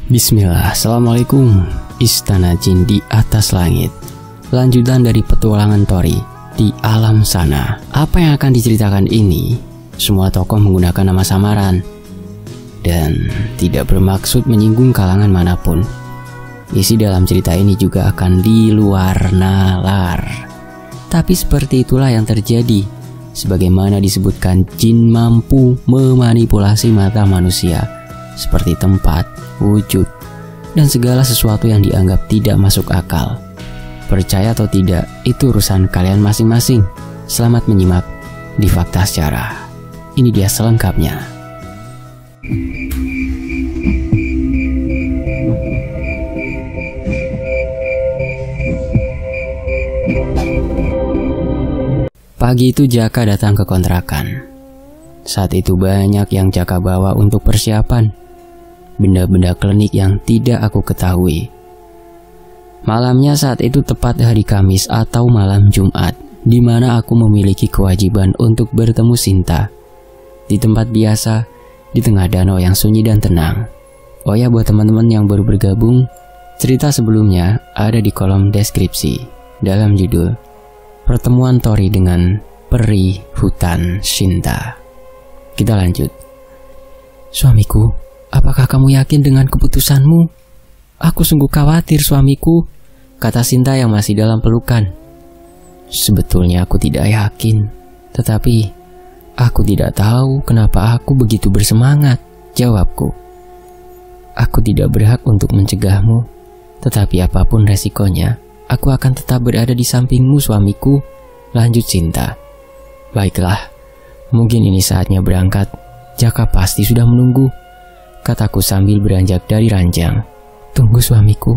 Bismillah, Assalamualaikum. Istana Jin di atas langit. Lanjutan dari petualangan Tori di alam sana. Apa yang akan diceritakan ini, semua tokoh menggunakan nama samaran dan tidak bermaksud menyinggung kalangan manapun. Isi dalam cerita ini juga akan di luar nalar. Tapi seperti itulah yang terjadi. Sebagaimana disebutkan, jin mampu memanipulasi mata manusia seperti tempat, wujud, dan segala sesuatu yang dianggap tidak masuk akal. Percaya atau tidak, itu urusan kalian masing-masing. Selamat menyimak di Fakta Sejarah. Ini dia selengkapnya. Pagi itu Jaka datang ke kontrakan. Saat itu banyak yang Jaka bawa untuk persiapan. Benda-benda klinik yang tidak aku ketahui. Malamnya saat itu tepat hari Kamis atau malam Jumat, di mana aku memiliki kewajiban untuk bertemu Sinta. Di tempat biasa, di tengah danau yang sunyi dan tenang. Oh ya, buat teman-teman yang baru bergabung, cerita sebelumnya ada di kolom deskripsi dalam judul Pertemuan Tori dengan Peri Hutan Sinta. Kita lanjut. Suamiku, apakah kamu yakin dengan keputusanmu? Aku sungguh khawatir, suamiku, kata Sinta yang masih dalam pelukan. Sebetulnya aku tidak yakin, tetapi aku tidak tahu kenapa aku begitu bersemangat, jawabku. Aku tidak berhak untuk mencegahmu, tetapi apapun resikonya, aku akan tetap berada di sampingmu, suamiku, lanjut Sinta. Baiklah, mungkin ini saatnya berangkat. Jaka pasti sudah menunggu, kataku sambil beranjak dari ranjang. Tunggu, suamiku.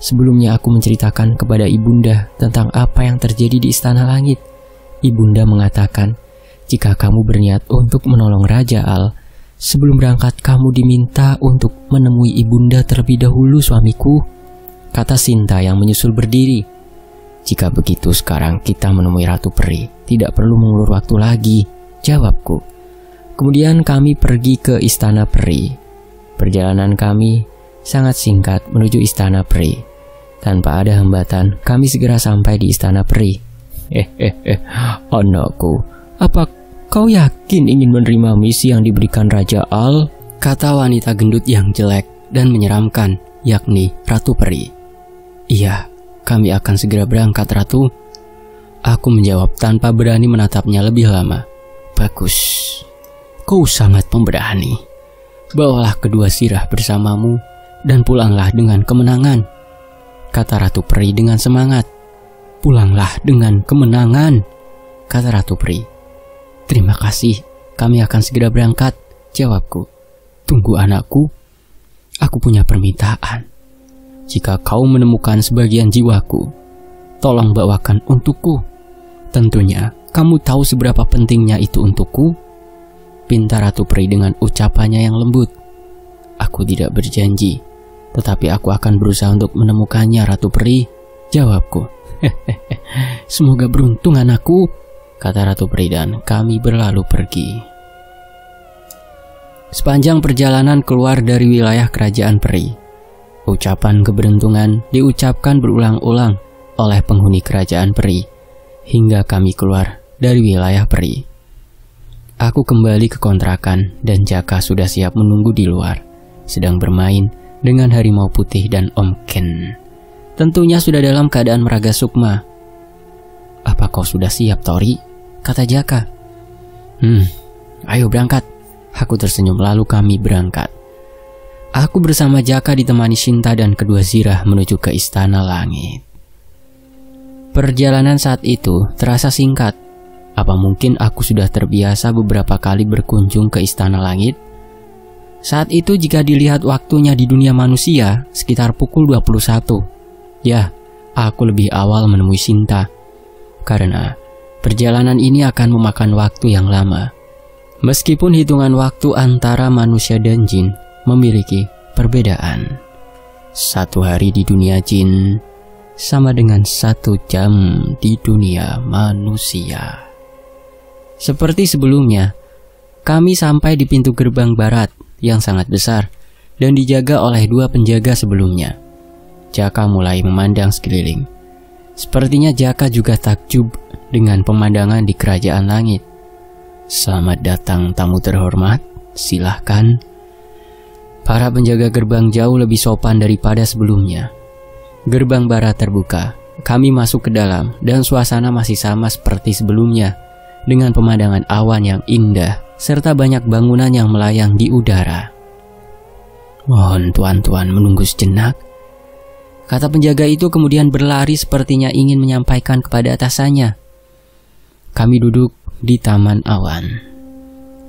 Sebelumnya aku menceritakan kepada ibunda tentang apa yang terjadi di Istana Langit. Ibunda mengatakan, jika kamu berniat untuk menolong Raja Al, sebelum berangkat kamu diminta untuk menemui ibunda terlebih dahulu, suamiku, kata Sinta yang menyusul berdiri. Jika begitu sekarang kita menemui Ratu Peri. Tidak perlu mengulur waktu lagi, jawabku. Kemudian kami pergi ke Istana Peri. Perjalanan kami sangat singkat menuju Istana Peri. Tanpa ada hambatan, kami segera sampai di Istana Peri. Anakku, apa kau yakin ingin menerima misi yang diberikan Raja Al? Kata wanita gendut yang jelek dan menyeramkan, yakni Ratu Peri. Iya, kami akan segera berangkat, Ratu. Aku menjawab tanpa berani menatapnya lebih lama. Bagus, kau sangat pemberani. Bawalah kedua sirah bersamamu dan pulanglah dengan kemenangan, kata Ratu Peri dengan semangat. Pulanglah dengan kemenangan, kata Ratu Peri. Terima kasih, kami akan segera berangkat, jawabku. Tunggu anakku, aku punya permintaan. Jika kau menemukan sebagian jiwaku, tolong bawakan untukku. Tentunya kamu tahu seberapa pentingnya itu untukku, pinta Ratu Peri dengan ucapannya yang lembut. Aku tidak berjanji, tetapi aku akan berusaha untuk menemukannya, Ratu Peri, jawabku. Semoga beruntung anakku, kata Ratu Peri dan kami berlalu pergi. Sepanjang perjalanan keluar dari wilayah kerajaan Peri, ucapan keberuntungan diucapkan berulang-ulang oleh penghuni kerajaan Peri hingga kami keluar dari wilayah Peri. Aku kembali ke kontrakan dan Jaka sudah siap menunggu di luar, sedang bermain dengan harimau putih dan Om Ken. Tentunya sudah dalam keadaan meraga sukma. Apa kau sudah siap, Tori? Kata Jaka. Ayo berangkat. Aku tersenyum lalu kami berangkat. Aku bersama Jaka ditemani Sinta dan kedua zirah menuju ke Istana Langit. Perjalanan saat itu terasa singkat. Apa mungkin aku sudah terbiasa beberapa kali berkunjung ke Istana Langit? Saat itu jika dilihat waktunya di dunia manusia, sekitar pukul 21. Ya, aku lebih awal menemui Sinta. Karena perjalanan ini akan memakan waktu yang lama. Meskipun hitungan waktu antara manusia dan jin memiliki perbedaan. 1 hari di dunia jin sama dengan 1 jam di dunia manusia. Seperti sebelumnya, kami sampai di pintu gerbang barat yang sangat besar dan dijaga oleh 2 penjaga sebelumnya. Jaka mulai memandang sekeliling. Sepertinya Jaka juga takjub dengan pemandangan di kerajaan langit. "Selamat datang tamu terhormat, silahkan." Para penjaga gerbang jauh lebih sopan daripada sebelumnya. Gerbang barat terbuka. Kami masuk ke dalam dan suasana masih sama seperti sebelumnya, dengan pemandangan awan yang indah serta banyak bangunan yang melayang di udara. "Mohon tuan-tuan menunggu sejenak," kata penjaga itu, kemudian berlari sepertinya ingin menyampaikan kepada atasannya. Kami duduk di taman awan.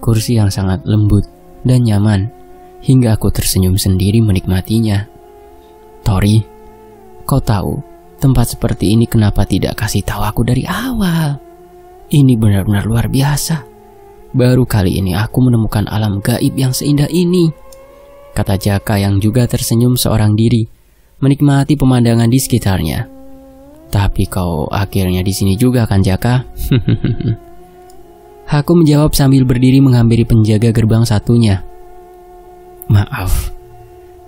Kursi yang sangat lembut dan nyaman, hingga aku tersenyum sendiri menikmatinya. "Tori, kau tahu tempat seperti ini kenapa tidak kasih tahu aku dari awal? Ini benar-benar luar biasa. Baru kali ini aku menemukan alam gaib yang seindah ini," kata Jaka yang juga tersenyum seorang diri, menikmati pemandangan di sekitarnya. "Tapi kau akhirnya di sini juga kan, Jaka?" Aku menjawab sambil berdiri menghampiri penjaga gerbang satunya. "Maaf,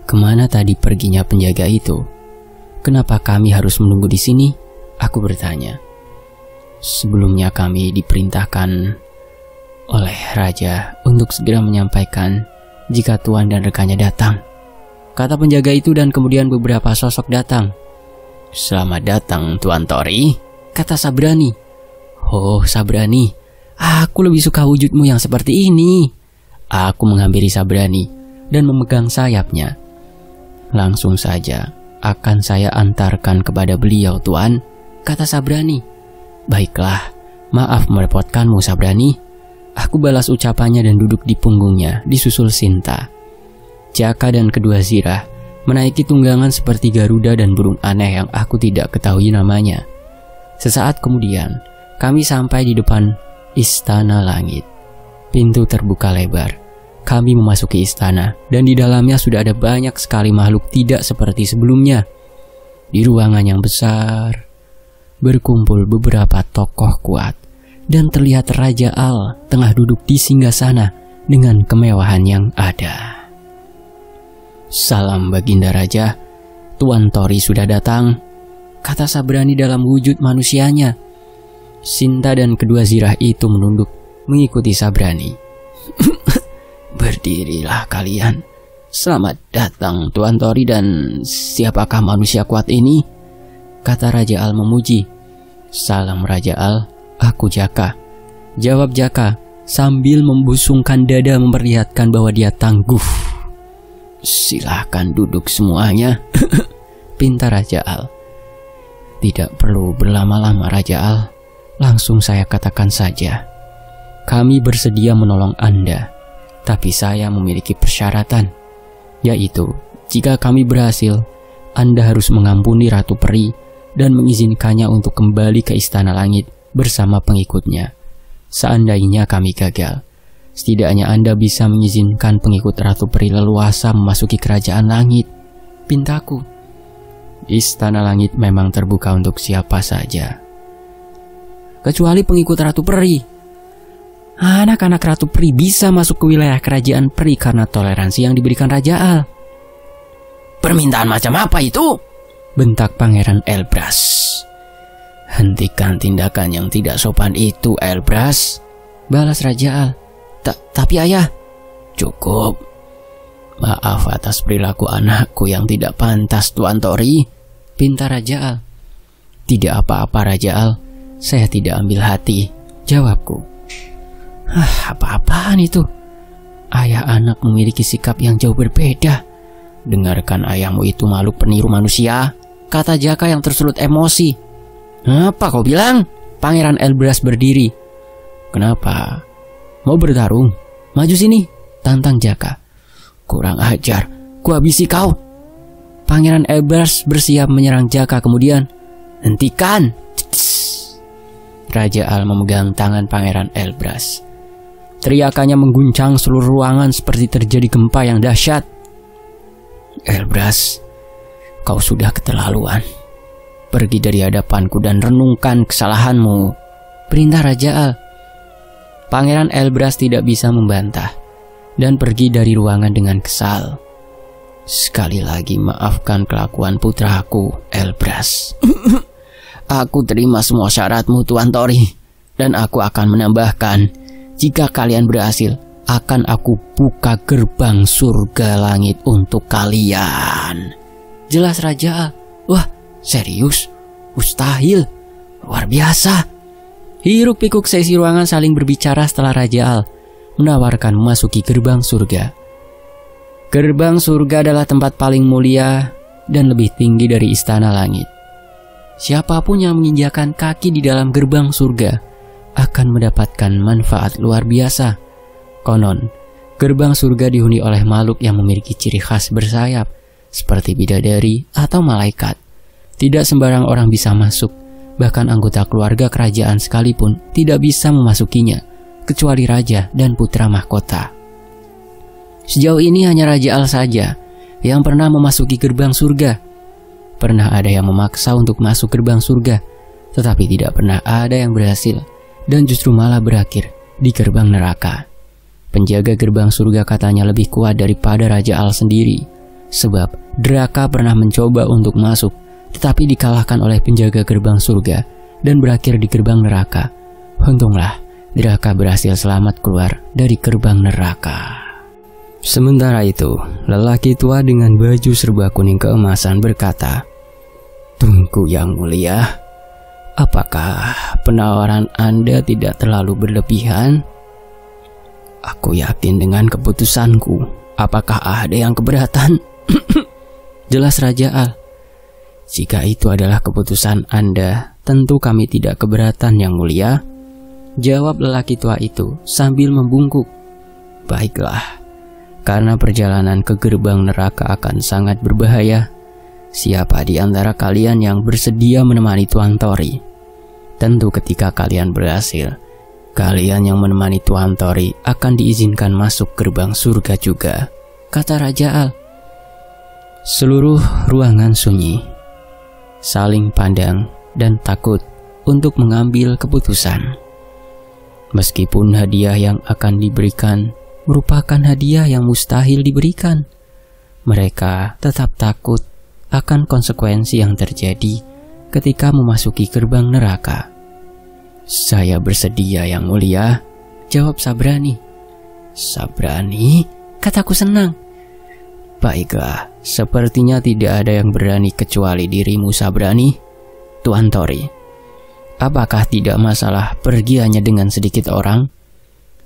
kemana tadi perginya penjaga itu? Kenapa kami harus menunggu di sini?" Aku bertanya. "Sebelumnya kami diperintahkan oleh raja untuk segera menyampaikan jika tuan dan rekannya datang," kata penjaga itu, dan kemudian beberapa sosok datang. "Selamat datang Tuan Tori," kata Sabrani. "Oh Sabrani, aku lebih suka wujudmu yang seperti ini." Aku menghampiri Sabrani dan memegang sayapnya. "Langsung saja akan saya antarkan kepada beliau, Tuan," kata Sabrani. "Baiklah, maaf merepotkanmu Sabrani." Aku balas ucapannya dan duduk di punggungnya, disusul Sinta. Jaka dan kedua Zirah menaiki tunggangan seperti garuda dan burung aneh yang aku tidak ketahui namanya. Sesaat kemudian, kami sampai di depan Istana Langit. Pintu terbuka lebar. Kami memasuki istana, dan di dalamnya sudah ada banyak sekali makhluk tidak seperti sebelumnya. Di ruangan yang besar, berkumpul beberapa tokoh kuat, dan terlihat Raja Al tengah duduk di singgasana dengan kemewahan yang ada. "Salam Baginda Raja, Tuan Tori sudah datang," kata Sabrani dalam wujud manusianya. Sinta dan kedua Zirah itu menunduk mengikuti Sabrani. "Berdirilah kalian. Selamat datang Tuan Tori, dan siapakah manusia kuat ini?" kata Raja Al memuji. "Salam Raja Al, aku Jaka," jawab Jaka sambil membusungkan dada memperlihatkan bahwa dia tangguh. "Silahkan duduk semuanya," pinta Raja Al. "Tidak perlu berlama-lama Raja Al, langsung saya katakan saja. Kami bersedia menolong Anda, tapi saya memiliki persyaratan, yaitu jika kami berhasil, Anda harus mengampuni Ratu Peri dan mengizinkannya untuk kembali ke Istana Langit bersama pengikutnya. Seandainya kami gagal, setidaknya Anda bisa mengizinkan pengikut Ratu Peri leluasa memasuki Kerajaan Langit," pintaku. Istana Langit memang terbuka untuk siapa saja, kecuali pengikut Ratu Peri. Anak-anak Ratu Peri bisa masuk ke wilayah Kerajaan Peri karena toleransi yang diberikan Raja Al. "Permintaan macam apa itu?" bentak Pangeran Elbras. "Hentikan tindakan yang tidak sopan itu, Elbras," balas Raja Al. Tapi ayah." "Cukup. Maaf atas perilaku anakku yang tidak pantas, Tuan Tori," pinta Raja Al. "Tidak apa-apa Raja Al, saya tidak ambil hati," jawabku. Apa-apaan itu? Ayah anak memiliki sikap yang jauh berbeda. "Dengarkan ayahmu itu makhluk peniru manusia," kata Jaka yang tersulut emosi. "Apa kau bilang?" Pangeran Elbras berdiri. "Kenapa? Mau bertarung? Maju sini," tantang Jaka. "Kurang ajar, kuhabisi kau." Pangeran Elbras bersiap menyerang Jaka, kemudian, "Hentikan!" Raja Al memegang tangan Pangeran Elbras. Teriakannya mengguncang seluruh ruangan seperti terjadi gempa yang dahsyat. "Elbras, kau sudah keterlaluan. Pergi dari hadapanku dan renungkan kesalahanmu," perintah Raja Al. Pangeran Elbras tidak bisa membantah dan pergi dari ruangan dengan kesal. Sekali lagi maafkan kelakuan putraku, Elbras. Aku terima semua syaratmu, Tuan Tori. Dan aku akan menambahkan, jika kalian berhasil, akan aku buka gerbang surga langit untuk kalian. Jelas Raja Al. Wah, serius? Mustahil. Luar biasa. Hiruk pikuk seisi ruangan saling berbicara setelah Raja Al menawarkan memasuki gerbang surga. Gerbang surga adalah tempat paling mulia dan lebih tinggi dari istana langit. Siapapun yang menginjakan kaki di dalam gerbang surga akan mendapatkan manfaat luar biasa. Konon, gerbang surga dihuni oleh makhluk yang memiliki ciri khas bersayap, seperti bidadari atau malaikat. Tidak sembarang orang bisa masuk, bahkan anggota keluarga kerajaan sekalipun tidak bisa memasukinya, kecuali raja dan putra mahkota. Sejauh ini hanya Raja Al saja yang pernah memasuki gerbang surga. Pernah ada yang memaksa untuk masuk gerbang surga, tetapi tidak pernah ada yang berhasil, dan justru malah berakhir di gerbang neraka. Penjaga gerbang surga katanya lebih kuat daripada Raja Al sendiri, sebab Draka pernah mencoba untuk masuk, tetapi dikalahkan oleh penjaga gerbang surga dan berakhir di gerbang neraka. Untunglah Draka berhasil selamat keluar dari gerbang neraka. Sementara itu, lelaki tua dengan baju serba kuning keemasan berkata, "Tunggu Yang Mulia, apakah penawaran Anda tidak terlalu berlebihan? Aku yakin dengan keputusanku. Apakah ada yang keberatan?" Jelas Raja Al. "Jika itu adalah keputusan Anda, tentu kami tidak keberatan Yang Mulia," jawab lelaki tua itu sambil membungkuk. "Baiklah. Karena perjalanan ke gerbang neraka akan sangat berbahaya, siapa di antara kalian yang bersedia menemani Tuan Tori? Tentu ketika kalian berhasil, kalian yang menemani Tuan Tori akan diizinkan masuk gerbang surga juga," kata Raja Al. Seluruh ruangan sunyi, saling pandang dan takut untuk mengambil keputusan. Meskipun hadiah yang akan diberikan merupakan hadiah yang mustahil diberikan, mereka tetap takut akan konsekuensi yang terjadi ketika memasuki gerbang neraka. "Saya bersedia Yang Mulia," jawab Sabrani. "Sabrani?" kataku senang. "Baiklah, sepertinya tidak ada yang berani kecuali dirimu Sabrani. Tuan Tori, apakah tidak masalah pergi hanya dengan sedikit orang?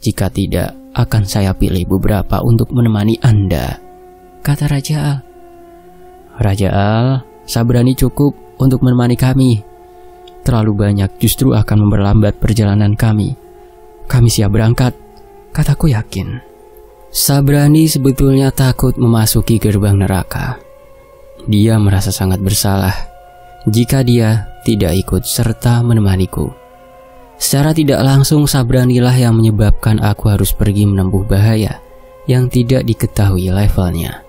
Jika tidak, akan saya pilih beberapa untuk menemani Anda," kata Raja Al. "Raja Al, Sabrani cukup untuk menemani kami. Terlalu banyak justru akan memperlambat perjalanan kami. Kami siap berangkat," kataku yakin. Sabrani sebetulnya takut memasuki gerbang neraka. Dia merasa sangat bersalah jika dia tidak ikut serta menemaniku. Secara tidak langsung Sabranilah yang menyebabkan aku harus pergi menempuh bahaya yang tidak diketahui levelnya.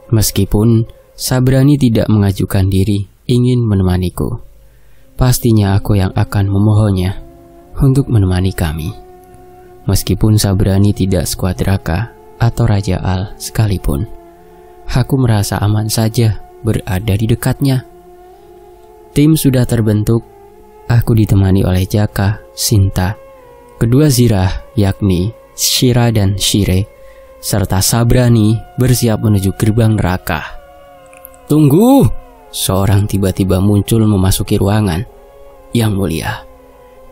Meskipun Sabrani tidak mengajukan diri ingin menemaniku, pastinya aku yang akan memohonnya untuk menemani kami. Meskipun Sabrani tidak sekuat Draka atau Raja Al sekalipun, aku merasa aman saja berada di dekatnya. Tim sudah terbentuk. Aku ditemani oleh Jaka, Sinta, kedua Zirah yakni Shira dan Shire, serta Sabrani bersiap menuju gerbang neraka. "Tunggu!" Seorang tiba-tiba muncul memasuki ruangan. "Yang Mulia,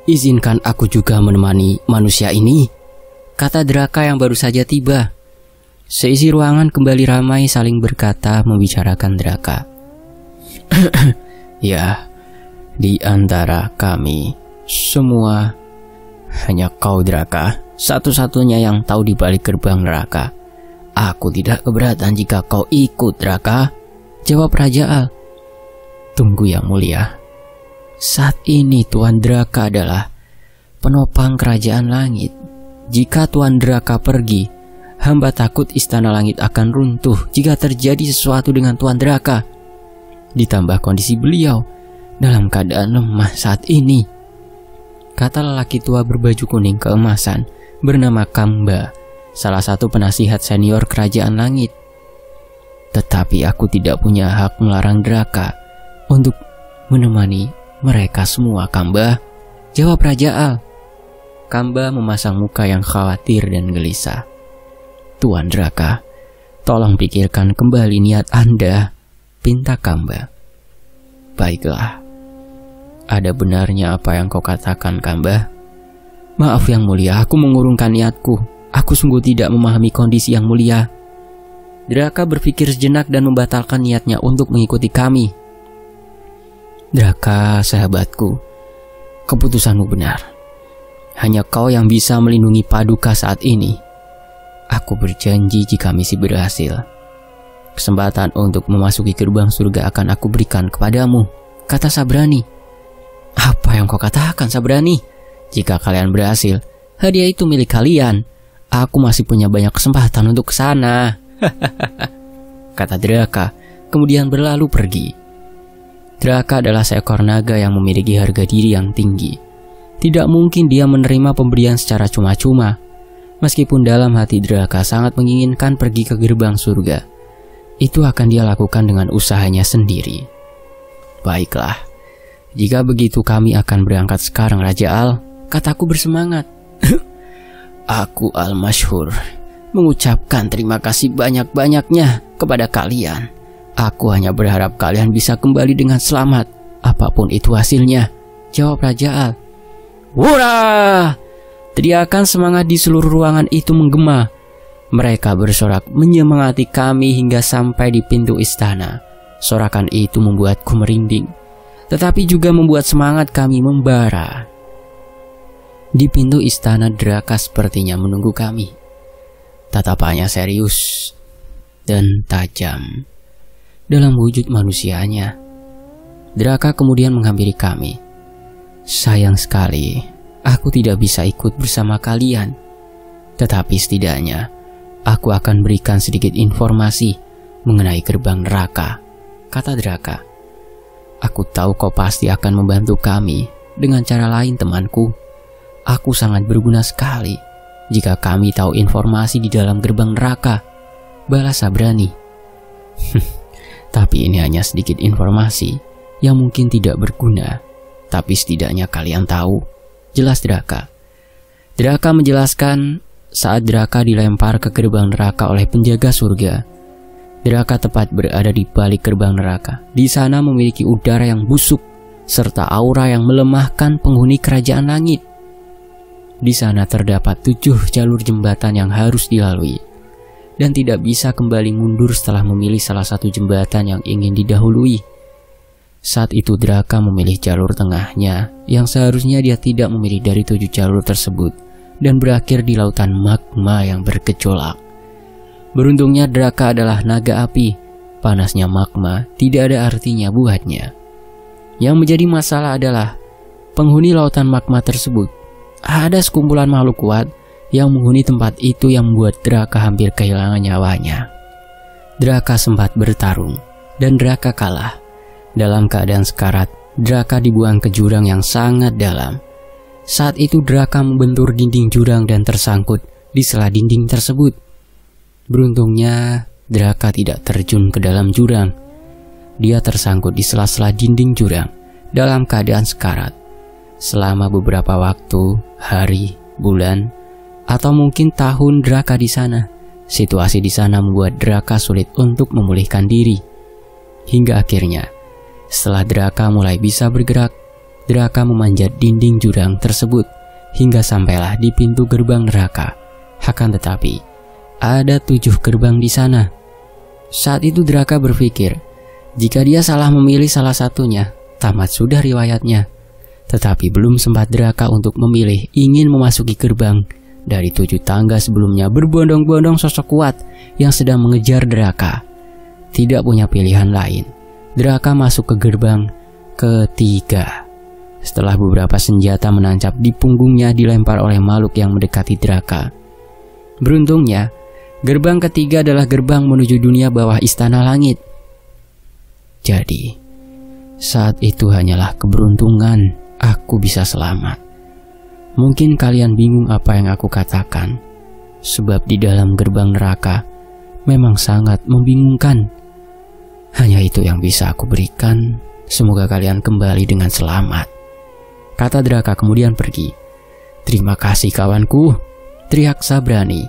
izinkan aku juga menemani manusia ini," kata Draka yang baru saja tiba. Seisi ruangan kembali ramai saling berkata membicarakan Draka. "Ya, di antara kami semua, hanya kau Draka, satu-satunya yang tahu di balik gerbang neraka. Aku tidak keberatan jika kau ikut Draka," jawab Raja Al. "Tunggu Yang Mulia, saat ini Tuan Draka adalah penopang kerajaan langit. Jika Tuan Draka pergi, hamba takut istana langit akan runtuh jika terjadi sesuatu dengan Tuan Draka. Ditambah kondisi beliau dalam keadaan lemah saat ini," kata lelaki tua berbaju kuning keemasan bernama Kamba, salah satu penasihat senior kerajaan langit. Tetapi aku tidak punya hak melarang Draka untuk menemani mereka semua, Kamba, jawab Raja Al. Kamba memasang muka yang khawatir dan gelisah. Tuan Draka, tolong pikirkan kembali niat Anda, pinta Kamba. Baiklah, ada benarnya apa yang kau katakan, Kamba. Maaf yang mulia, aku mengurungkan niatku. Aku sungguh tidak memahami kondisi yang mulia. Draka berpikir sejenak dan membatalkan niatnya untuk mengikuti kami. Draka, sahabatku, keputusanmu benar. Hanya kau yang bisa melindungi Paduka saat ini. Aku berjanji jika misi berhasil, kesempatan untuk memasuki gerbang surga akan aku berikan kepadamu, kata Sabrani. Apa yang kau katakan, Sabrani? Jika kalian berhasil, hadiah itu milik kalian. Aku masih punya banyak kesempatan untuk ke sana. Kata Draka, kemudian berlalu pergi. Draka adalah seekor naga yang memiliki harga diri yang tinggi. Tidak mungkin dia menerima pemberian secara cuma-cuma. Meskipun dalam hati Draka sangat menginginkan pergi ke gerbang surga, itu akan dia lakukan dengan usahanya sendiri. Baiklah, jika begitu kami akan berangkat sekarang, Raja Al, kataku bersemangat. Aku Al-Masyhur mengucapkan terima kasih banyak-banyaknya kepada kalian. Aku hanya berharap kalian bisa kembali dengan selamat, apapun itu hasilnya, jawab Raja Al. Hurrah! Teriakan semangat di seluruh ruangan itu menggema. Mereka bersorak menyemangati kami hingga sampai di pintu istana. Sorakan itu membuatku merinding, tetapi juga membuat semangat kami membara. Di pintu istana, Draka sepertinya menunggu kami. Tatapannya serius dan tajam. Dalam wujud manusianya, Draka kemudian menghampiri kami. Sayang sekali, aku tidak bisa ikut bersama kalian. Tetapi setidaknya, aku akan berikan sedikit informasi mengenai gerbang neraka, kata Draka. Aku tahu kau pasti akan membantu kami dengan cara lain, temanku. Aku sangat berguna sekali jika kami tahu informasi di dalam gerbang neraka, balas Sabrani. Tapi ini hanya sedikit informasi yang mungkin tidak berguna, tapi setidaknya kalian tahu, jelas Draka. Draka menjelaskan saat Draka dilempar ke gerbang neraka oleh penjaga surga. Draka tepat berada di balik gerbang neraka. Di sana memiliki udara yang busuk serta aura yang melemahkan penghuni kerajaan langit. Di sana terdapat 7 jalur jembatan yang harus dilalui, dan tidak bisa kembali mundur setelah memilih salah satu jembatan yang ingin didahului. Saat itu Draka memilih jalur tengahnya, yang seharusnya dia tidak memilih dari 7 jalur tersebut, dan berakhir di lautan magma yang bergejolak. Beruntungnya Draka adalah naga api. Panasnya magma tidak ada artinya buatnya. Yang menjadi masalah adalah penghuni lautan magma tersebut. Ada sekumpulan makhluk kuat yang menghuni tempat itu yang membuat Draka hampir kehilangan nyawanya. Draka sempat bertarung dan Draka kalah. Dalam keadaan sekarat, Draka dibuang ke jurang yang sangat dalam. Saat itu Draka membentur dinding jurang dan tersangkut di sela dinding tersebut. Beruntungnya Draka tidak terjun ke dalam jurang. Dia tersangkut di sela-sela dinding jurang dalam keadaan sekarat. Selama beberapa waktu, hari, bulan, atau mungkin tahun Draka di sana. Situasi di sana membuat Draka sulit untuk memulihkan diri. Hingga akhirnya, setelah Draka mulai bisa bergerak, Draka memanjat dinding jurang tersebut hingga sampailah di pintu gerbang neraka. Akan tetapi, ada 7 gerbang di sana. Saat itu Draka berpikir, jika dia salah memilih salah satunya, tamat sudah riwayatnya. Tetapi belum sempat Draka untuk memilih ingin memasuki gerbang. Dari 7 tangga sebelumnya berbondong-bondong sosok kuat yang sedang mengejar Draka. Tidak punya pilihan lain, Draka masuk ke gerbang ketiga. Setelah beberapa senjata menancap di punggungnya dilempar oleh makhluk yang mendekati Draka. Beruntungnya, gerbang ketiga adalah gerbang menuju dunia bawah istana langit. Jadi, saat itu hanyalah keberuntungan aku bisa selamat. Mungkin kalian bingung apa yang aku katakan, sebab di dalam gerbang neraka memang sangat membingungkan itu yang bisa aku berikan. Semoga kalian kembali dengan selamat, kata Draka kemudian pergi. Terima kasih kawanku, teriak Sabrani.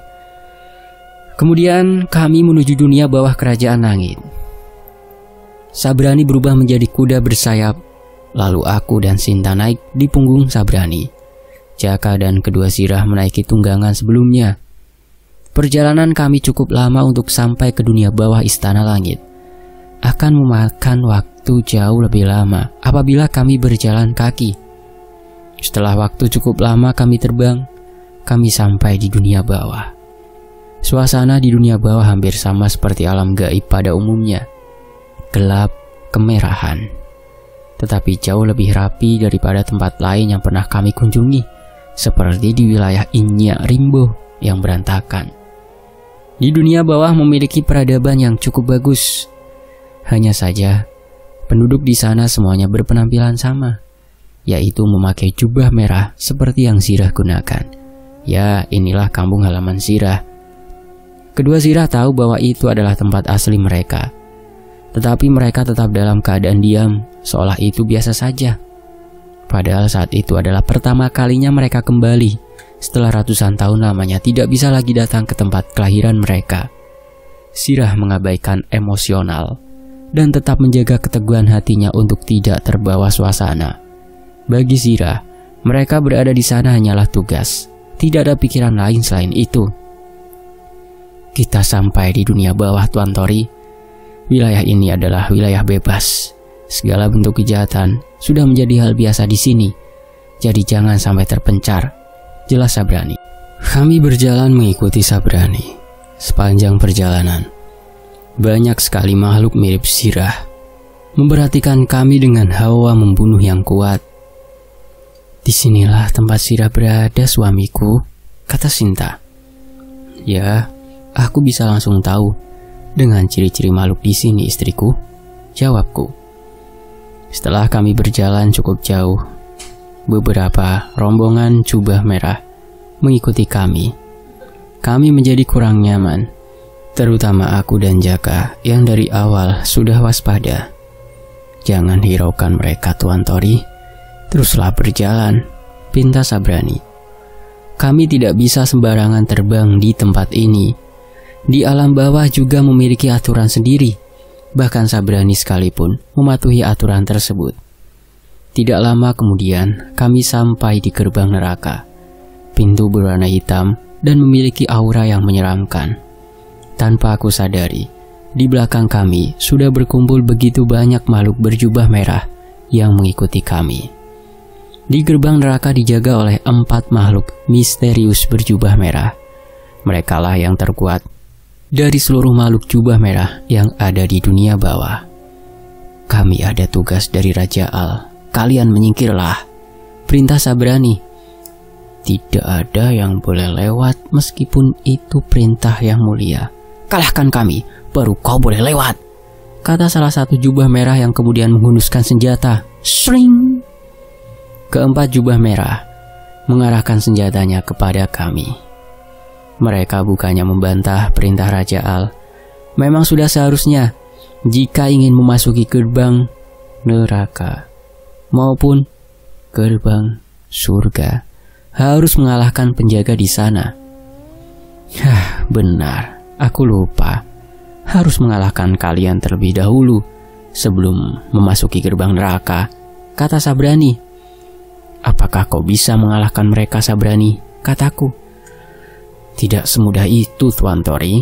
Kemudian kami menuju dunia bawah kerajaan langit. Sabrani berubah menjadi kuda bersayap. Lalu aku dan Sinta naik di punggung Sabrani. Jaka dan kedua Sirah menaiki tunggangan sebelumnya. Perjalanan kami cukup lama untuk sampai ke dunia bawah istana langit. Akan memakan waktu jauh lebih lama apabila kami berjalan kaki. Setelah waktu cukup lama kami terbang, kami sampai di dunia bawah. Suasana di dunia bawah hampir sama seperti alam gaib pada umumnya. Gelap, kemerahan. Tetapi jauh lebih rapi daripada tempat lain yang pernah kami kunjungi, seperti di wilayah Inya Rimbo yang berantakan. Di dunia bawah memiliki peradaban yang cukup bagus. Hanya saja, penduduk di sana semuanya berpenampilan sama, yaitu memakai jubah merah seperti yang Sirah gunakan. Ya, inilah kampung halaman Sirah. Kedua Sirah tahu bahwa itu adalah tempat asli mereka. Tetapi mereka tetap dalam keadaan diam, seolah itu biasa saja. Padahal saat itu adalah pertama kalinya mereka kembali setelah ratusan tahun lamanya tidak bisa lagi datang ke tempat kelahiran mereka. Sirah mengabaikan emosional dan tetap menjaga keteguhan hatinya untuk tidak terbawa suasana. Bagi Sirah, mereka berada di sana hanyalah tugas. Tidak ada pikiran lain selain itu. Kita sampai di dunia bawah, Tuan Tori. Wilayah ini adalah wilayah bebas. Segala bentuk kejahatan sudah menjadi hal biasa di sini. Jadi jangan sampai terpencar, jelas Sabrani. Kami berjalan mengikuti Sabrani. Sepanjang perjalanan, banyak sekali makhluk mirip Sirah memperhatikan kami dengan hawa membunuh yang kuat. Disinilah tempat Sirah berada, suamiku, kata Sinta. Ya, aku bisa langsung tahu dengan ciri-ciri makhluk di sini, istriku, jawabku. Setelah kami berjalan cukup jauh, beberapa rombongan jubah merah mengikuti kami. Kami menjadi kurang nyaman, terutama aku dan Jaka yang dari awal sudah waspada. Jangan hiraukan mereka, Tuan Tori. Teruslah berjalan, pinta Sabrani. Kami tidak bisa sembarangan terbang di tempat ini. Di alam bawah juga memiliki aturan sendiri. Bahkan Sabrani sekalipun mematuhi aturan tersebut. Tidak lama kemudian kami sampai di gerbang neraka. Pintu berwarna hitam dan memiliki aura yang menyeramkan. Tanpa aku sadari, di belakang kami sudah berkumpul begitu banyak makhluk berjubah merah yang mengikuti kami. Di gerbang neraka dijaga oleh 4 makhluk misterius berjubah merah. Merekalah yang terkuat dari seluruh makhluk jubah merah yang ada di dunia bawah. Kami ada tugas dari Raja Al. Kalian menyingkirlah, perintah Sabrani. Tidak ada yang boleh lewat meskipun itu perintah yang mulia. Kalahkan kami, baru kau boleh lewat, kata salah satu jubah merah yang kemudian menghunuskan senjata. Shring! Keempat jubah merah mengarahkan senjatanya kepada kami. Mereka bukannya membantah perintah Raja Al. Memang sudah seharusnya jika ingin memasuki gerbang neraka maupun gerbang surga harus mengalahkan penjaga di sana. Benar, aku lupa. Harus mengalahkan kalian terlebih dahulu sebelum memasuki gerbang neraka, kata Sabrani. Apakah kau bisa mengalahkan mereka, Sabrani? Kataku. Tidak semudah itu, Tuan Tori.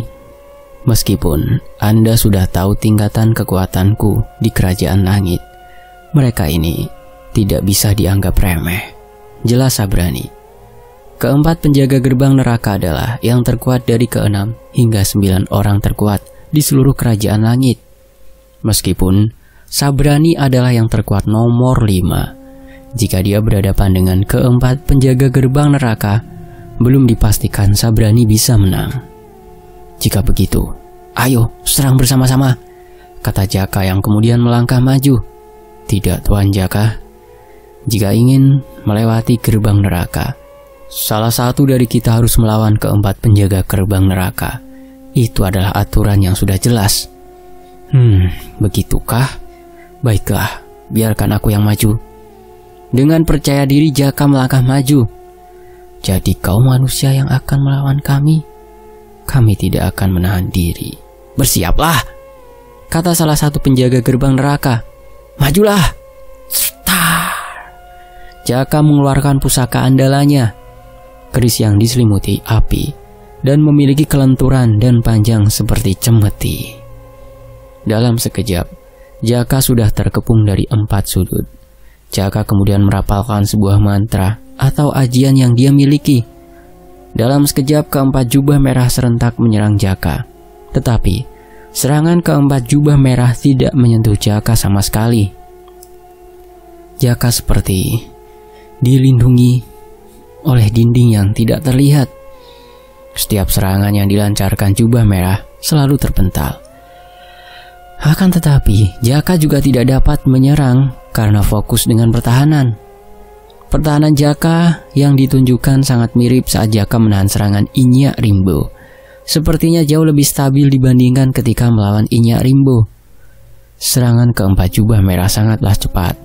Meskipun Anda sudah tahu tingkatan kekuatanku di kerajaan langit, mereka ini tidak bisa dianggap remeh, jelas Sabrani. Keempat penjaga gerbang neraka adalah yang terkuat dari ke-6 hingga 9 orang terkuat di seluruh kerajaan langit. Meskipun Sabrani adalah yang terkuat nomor 5, jika dia berhadapan dengan keempat penjaga gerbang neraka, belum dipastikan Sabrani bisa menang. Jika begitu, ayo serang bersama-sama, kata Jaka yang kemudian melangkah maju. Tidak, Tuan Jaka. Jika ingin melewati gerbang neraka, salah satu dari kita harus melawan keempat penjaga gerbang neraka. Itu adalah aturan yang sudah jelas. Begitukah? Baiklah, biarkan aku yang maju. Dengan percaya diri Jaka melangkah maju. Jadi kau manusia yang akan melawan kami? Kami tidak akan menahan diri. Bersiaplah, kata salah satu penjaga gerbang neraka. Majulah. Star. Jaka mengeluarkan pusaka andalannya, keris yang diselimuti api dan memiliki kelenturan dan panjang seperti cemeti. Dalam sekejap, Jaka sudah terkepung dari 4 sudut. Jaka kemudian merapalkan sebuah mantra atau ajian yang dia miliki. Dalam sekejap, keempat jubah merah serentak menyerang Jaka. Tetapi serangan keempat jubah merah tidak menyentuh Jaka sama sekali. Jaka seperti dilindungi oleh dinding yang tidak terlihat. Setiap serangan yang dilancarkan jubah merah selalu terpental. Akan tetapi, Jaka juga tidak dapat menyerang karena fokus dengan pertahanan. Pertahanan Jaka yang ditunjukkan sangat mirip saat Jaka menahan serangan Inyak Rimbo. Sepertinya jauh lebih stabil dibandingkan ketika melawan Inyak Rimbo. Serangan keempat jubah merah sangatlah cepat,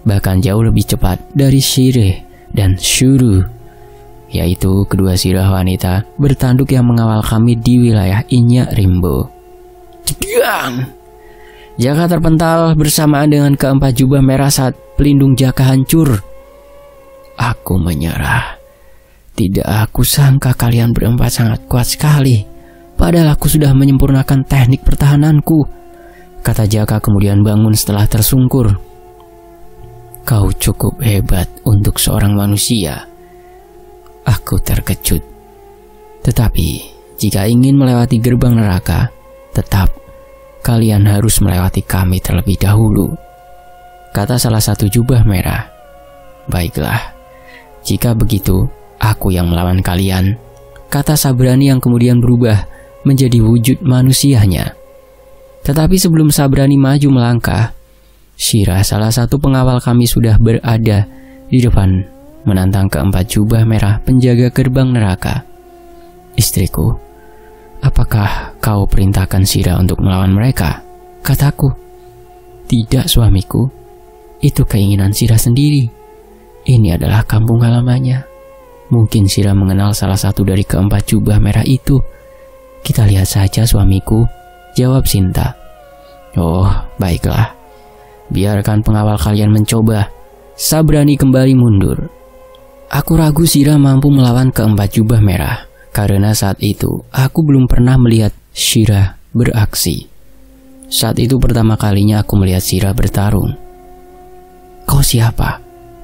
bahkan jauh lebih cepat dari Shire dan Shuru, yaitu kedua sirah wanita bertanduk yang mengawal kami di wilayah Inyak Rimbo. Cediang! Jaka terpental bersamaan dengan keempat jubah merah saat pelindung Jaka hancur. Aku menyerah. Tidak aku sangka kalian berempat sangat kuat sekali. Padahal aku sudah menyempurnakan teknik pertahananku, kata Jaka kemudian bangun setelah tersungkur. Kau cukup hebat untuk seorang manusia. Aku terkejut. Tetapi jika ingin melewati gerbang neraka, tetap kalian harus melewati kami terlebih dahulu, kata salah satu jubah merah. Baiklah, jika begitu aku yang melawan kalian, kata Sabrani yang kemudian berubah menjadi wujud manusianya. Tetapi sebelum Sabrani maju melangkah, Shira, salah satu pengawal kami, sudah berada di depan menantang keempat jubah merah penjaga gerbang neraka. Istriku, apakah kau perintahkan Shira untuk melawan mereka? Kataku. Tidak suamiku, itu keinginan Shira sendiri. Ini adalah kampung halamannya. Mungkin Shira mengenal salah satu dari keempat jubah merah itu. Kita lihat saja suamiku, jawab Sinta. Oh, baiklah. Biarkan pengawal kalian mencoba. Sabrani kembali mundur. Aku ragu Shira mampu melawan keempat jubah merah, karena saat itu aku belum pernah melihat Shira beraksi. Saat itu pertama kalinya aku melihat Shira bertarung. Kau siapa?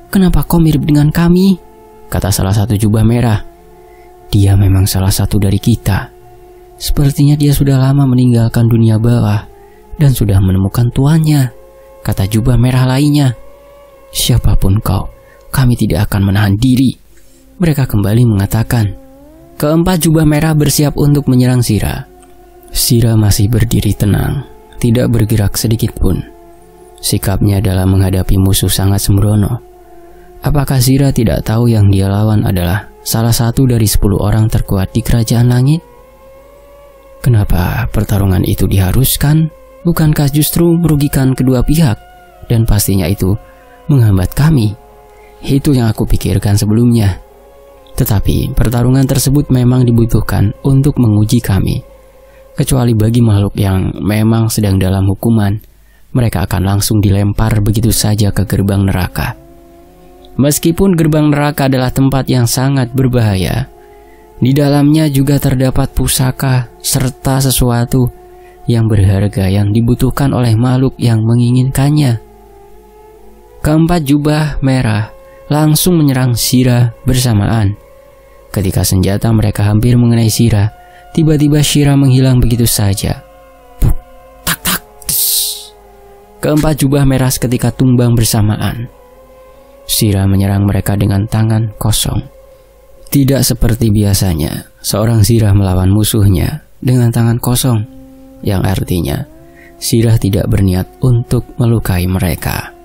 Kenapa kau mirip dengan kami? Kata salah satu jubah merah. Dia memang salah satu dari kita. Sepertinya dia sudah lama meninggalkan dunia bawah dan sudah menemukan tuannya, kata jubah merah lainnya. Siapapun kau, kami tidak akan menahan diri, mereka kembali mengatakan. Keempat jubah merah bersiap untuk menyerang Shira. Shira masih berdiri tenang, tidak bergerak sedikit pun. Sikapnya dalam menghadapi musuh sangat sembrono. Apakah Shira tidak tahu yang dia lawan adalah salah satu dari 10 orang terkuat di kerajaan langit? Kenapa pertarungan itu diharuskan? Bukankah justru merugikan kedua pihak? Dan pastinya itu menghambat kami. Itu yang aku pikirkan sebelumnya. Tetapi pertarungan tersebut memang dibutuhkan untuk menguji kami. Kecuali bagi makhluk yang memang sedang dalam hukuman, mereka akan langsung dilempar begitu saja ke gerbang neraka. Meskipun gerbang neraka adalah tempat yang sangat berbahaya, di dalamnya juga terdapat pusaka serta sesuatu yang berharga yang dibutuhkan oleh makhluk yang menginginkannya. Keempat jubah merah langsung menyerang Shira bersamaan. Ketika senjata mereka hampir mengenai Shira, tiba-tiba Shira menghilang begitu saja. Puk, tak tak. Tss. Keempat jubah merah seketika tumbang bersamaan. Shira menyerang mereka dengan tangan kosong. Tidak seperti biasanya, seorang Shira melawan musuhnya dengan tangan kosong, yang artinya Shira tidak berniat untuk melukai mereka.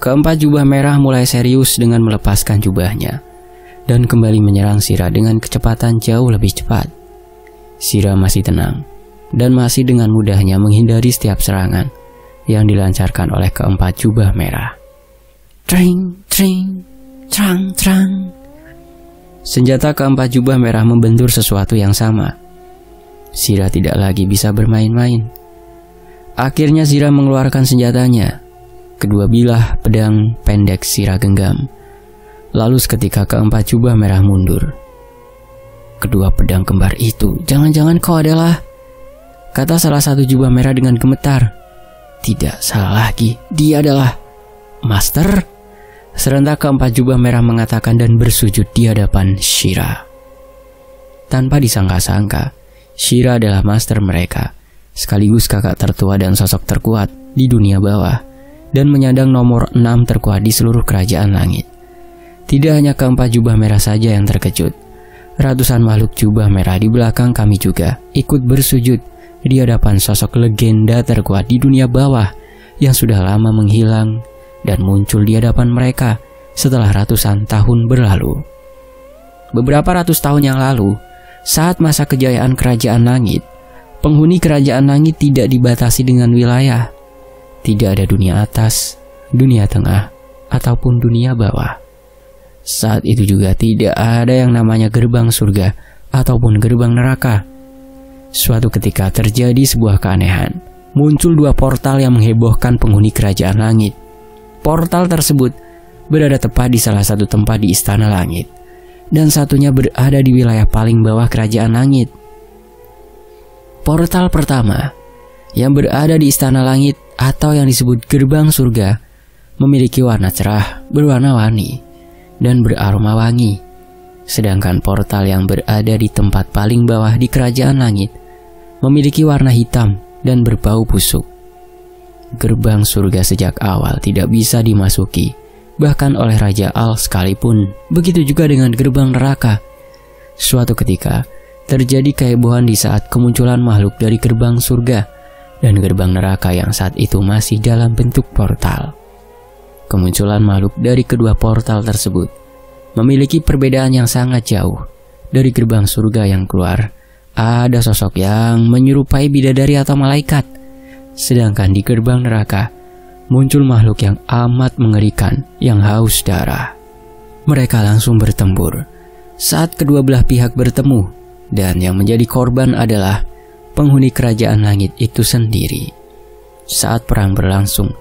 Keempat jubah merah mulai serius dengan melepaskan jubahnya dan kembali menyerang Shira dengan kecepatan jauh lebih cepat. Shira masih tenang, dan masih dengan mudahnya menghindari setiap serangan yang dilancarkan oleh keempat jubah merah. Tring, tring, trang, trang. Senjata keempat jubah merah membentur sesuatu yang sama. Shira tidak lagi bisa bermain-main. Akhirnya Shira mengeluarkan senjatanya, kedua bilah pedang pendek Shira genggam. Lalu seketika keempat jubah merah mundur. Kedua pedang kembar itu, jangan-jangan kau adalah... Kata salah satu jubah merah dengan gemetar. Tidak salah lagi, dia adalah... Master? Serentak keempat jubah merah mengatakan dan bersujud di hadapan Shira. Tanpa disangka-sangka, Shira adalah master mereka, sekaligus kakak tertua dan sosok terkuat di dunia bawah, dan menyandang nomor 6 terkuat di seluruh kerajaan langit. Tidak hanya keempat jubah merah saja yang terkejut. Ratusan makhluk jubah merah di belakang kami juga ikut bersujud di hadapan sosok legenda terkuat di dunia bawah yang sudah lama menghilang dan muncul di hadapan mereka setelah ratusan tahun berlalu. Beberapa ratus tahun yang lalu, saat masa kejayaan kerajaan langit, penghuni kerajaan langit tidak dibatasi dengan wilayah. Tidak ada dunia atas, dunia tengah, ataupun dunia bawah. Saat itu juga tidak ada yang namanya gerbang surga ataupun gerbang neraka. Suatu ketika terjadi sebuah keanehan. Muncul dua portal yang menghebohkan penghuni kerajaan langit. Portal tersebut berada tepat di salah satu tempat di istana langit, dan satunya berada di wilayah paling bawah kerajaan langit. Portal pertama yang berada di istana langit atau yang disebut gerbang surga memiliki warna cerah, berwarna-warni, dan beraroma wangi. Sedangkan portal yang berada di tempat paling bawah di kerajaan langit memiliki warna hitam dan berbau busuk. Gerbang surga sejak awal tidak bisa dimasuki, bahkan oleh Raja Al sekalipun. Begitu juga dengan gerbang neraka. Suatu ketika, terjadi kehebohan di saat kemunculan makhluk dari gerbang surga dan gerbang neraka yang saat itu masih dalam bentuk portal. Kemunculan makhluk dari kedua portal tersebut memiliki perbedaan yang sangat jauh. Dari gerbang surga yang keluar, ada sosok yang menyerupai bidadari atau malaikat. Sedangkan di gerbang neraka, muncul makhluk yang amat mengerikan yang haus darah. Mereka langsung bertempur. Saat kedua belah pihak bertemu, dan yang menjadi korban adalah penghuni kerajaan langit itu sendiri. Saat perang berlangsung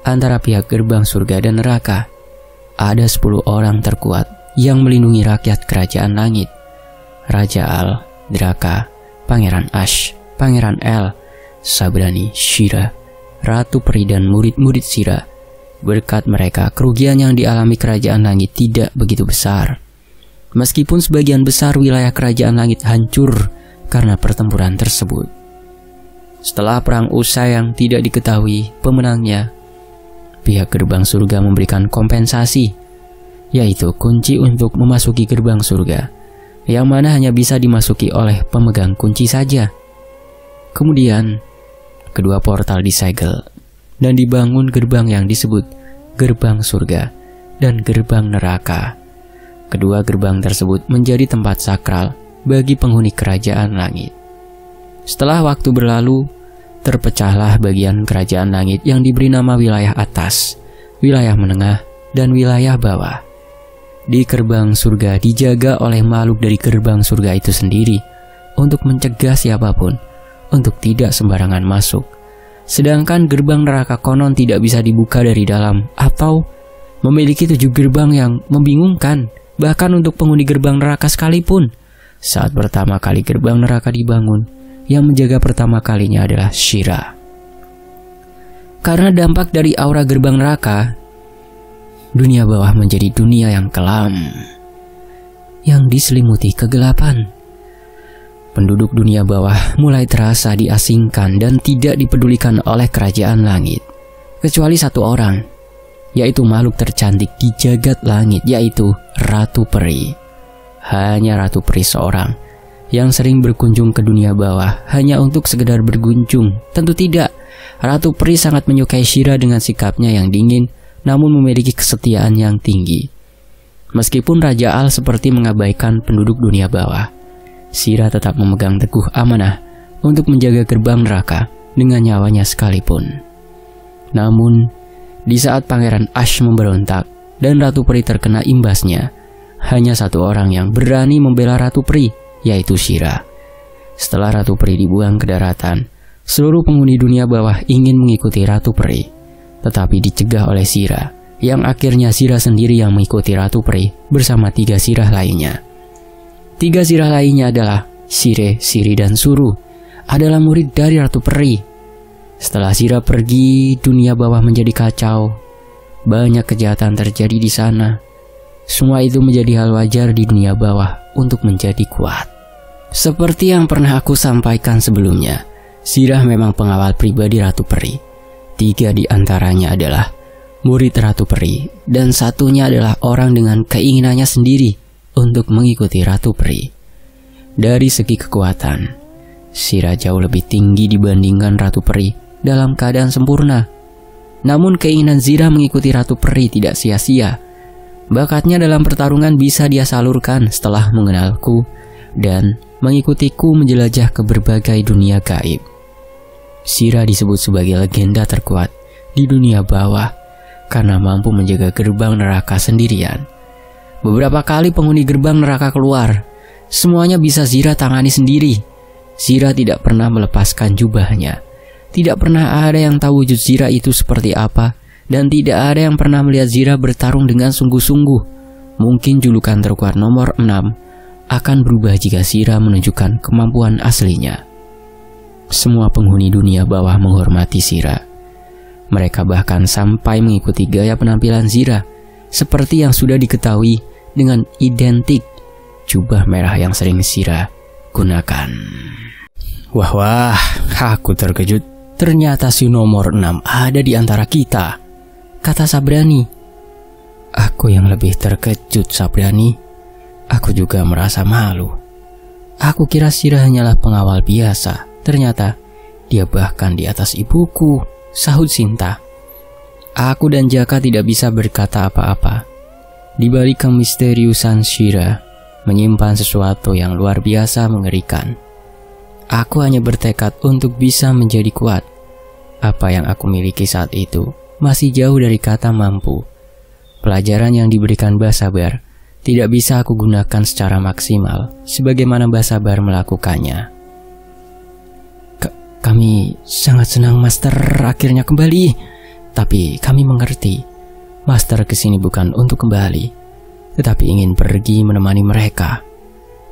antara pihak gerbang surga dan neraka, ada 10 orang terkuat yang melindungi rakyat kerajaan langit. Raja Al, Draka, Pangeran Ash, Pangeran El, Sabrani, Shira, Ratu Peri dan murid-murid Shira. Berkat mereka, kerugian yang dialami kerajaan langit tidak begitu besar. Meskipun sebagian besar wilayah kerajaan langit hancur karena pertempuran tersebut. Setelah perang usai yang tidak diketahui pemenangnya, pihak gerbang surga memberikan kompensasi, yaitu kunci untuk memasuki gerbang surga, yang mana hanya bisa dimasuki oleh pemegang kunci saja. Kemudian, kedua portal disegel dan dibangun gerbang yang disebut gerbang surga dan gerbang neraka. Kedua gerbang tersebut menjadi tempat sakral bagi penghuni kerajaan langit. Setelah waktu berlalu, terpecahlah bagian kerajaan langit yang diberi nama wilayah atas, wilayah menengah, dan wilayah bawah. Di gerbang surga dijaga oleh makhluk dari gerbang surga itu sendiri untuk mencegah siapapun untuk tidak sembarangan masuk. Sedangkan gerbang neraka konon tidak bisa dibuka dari dalam atau memiliki 7 gerbang yang membingungkan, bahkan untuk penghuni gerbang neraka sekalipun. Saat pertama kali gerbang neraka dibangun, yang menjaga pertama kalinya adalah Shira. Karena dampak dari aura gerbang neraka, dunia bawah menjadi dunia yang kelam, yang diselimuti kegelapan. Penduduk dunia bawah mulai terasa diasingkan dan tidak dipedulikan oleh kerajaan langit. Kecuali satu orang, yaitu makhluk tercantik di jagat langit, yaitu Ratu Peri. Hanya Ratu Peri seorang yang sering berkunjung ke dunia bawah hanya untuk sekedar berkunjung. Tentu tidak, Ratu Peri sangat menyukai Shira dengan sikapnya yang dingin, namun memiliki kesetiaan yang tinggi. Meskipun Raja Al seperti mengabaikan penduduk dunia bawah, Shira tetap memegang teguh amanah untuk menjaga gerbang neraka dengan nyawanya sekalipun. Namun, di saat Pangeran Ash memberontak dan Ratu Peri terkena imbasnya, hanya satu orang yang berani membela Ratu Peri, yaitu Shira. Setelah Ratu Peri dibuang ke daratan, seluruh penghuni dunia bawah ingin mengikuti Ratu Peri, tetapi dicegah oleh Shira, yang akhirnya Shira sendiri yang mengikuti Ratu Peri bersama 3 sirah lainnya. 3 sirah lainnya adalah Shire, Shiri, dan Suru, adalah murid dari Ratu Peri. Setelah Shira pergi, dunia bawah menjadi kacau. Banyak kejahatan terjadi di sana. Semua itu menjadi hal wajar di dunia bawah untuk menjadi kuat. Seperti yang pernah aku sampaikan sebelumnya, Shira memang pengawal pribadi Ratu Peri. 3 di antaranya adalah murid Ratu Peri, dan satunya adalah orang dengan keinginannya sendiri untuk mengikuti Ratu Peri. Dari segi kekuatan, Shira jauh lebih tinggi dibandingkan Ratu Peri dalam keadaan sempurna. Namun keinginan Shira mengikuti Ratu Peri tidak sia-sia. Bakatnya dalam pertarungan bisa dia salurkan setelah mengenalku dan mengikutiku menjelajah ke berbagai dunia gaib. Shira disebut sebagai legenda terkuat di dunia bawah karena mampu menjaga gerbang neraka sendirian. Beberapa kali penghuni gerbang neraka keluar, semuanya bisa Shira tangani sendiri. Shira tidak pernah melepaskan jubahnya. Tidak pernah ada yang tahu wujud Shira itu seperti apa, dan tidak ada yang pernah melihat Shira bertarung dengan sungguh-sungguh. Mungkin julukan terkuat nomor 6 akan berubah jika Shira menunjukkan kemampuan aslinya. Semua penghuni dunia bawah menghormati Shira. Mereka bahkan sampai mengikuti gaya penampilan Shira, seperti yang sudah diketahui dengan identik jubah merah yang sering Shira gunakan. Wah, aku terkejut. Ternyata si nomor 6 ada di antara kita, kata Sabrani. Aku yang lebih terkejut, Sabrani. Aku juga merasa malu. Aku kira Shira hanyalah pengawal biasa. Ternyata dia bahkan di atas ibuku, sahut Sinta. Aku dan Jaka tidak bisa berkata apa-apa. Di balik kemisteriusan Shira menyimpan sesuatu yang luar biasa mengerikan. Aku hanya bertekad untuk bisa menjadi kuat. Apa yang aku miliki saat itu masih jauh dari kata mampu. Pelajaran yang diberikan Basabar tidak bisa aku gunakan secara maksimal sebagaimana Basabar melakukannya. Kami sangat senang Master akhirnya kembali. Tapi kami mengerti, Master kesini bukan untuk kembali, tetapi ingin pergi menemani mereka.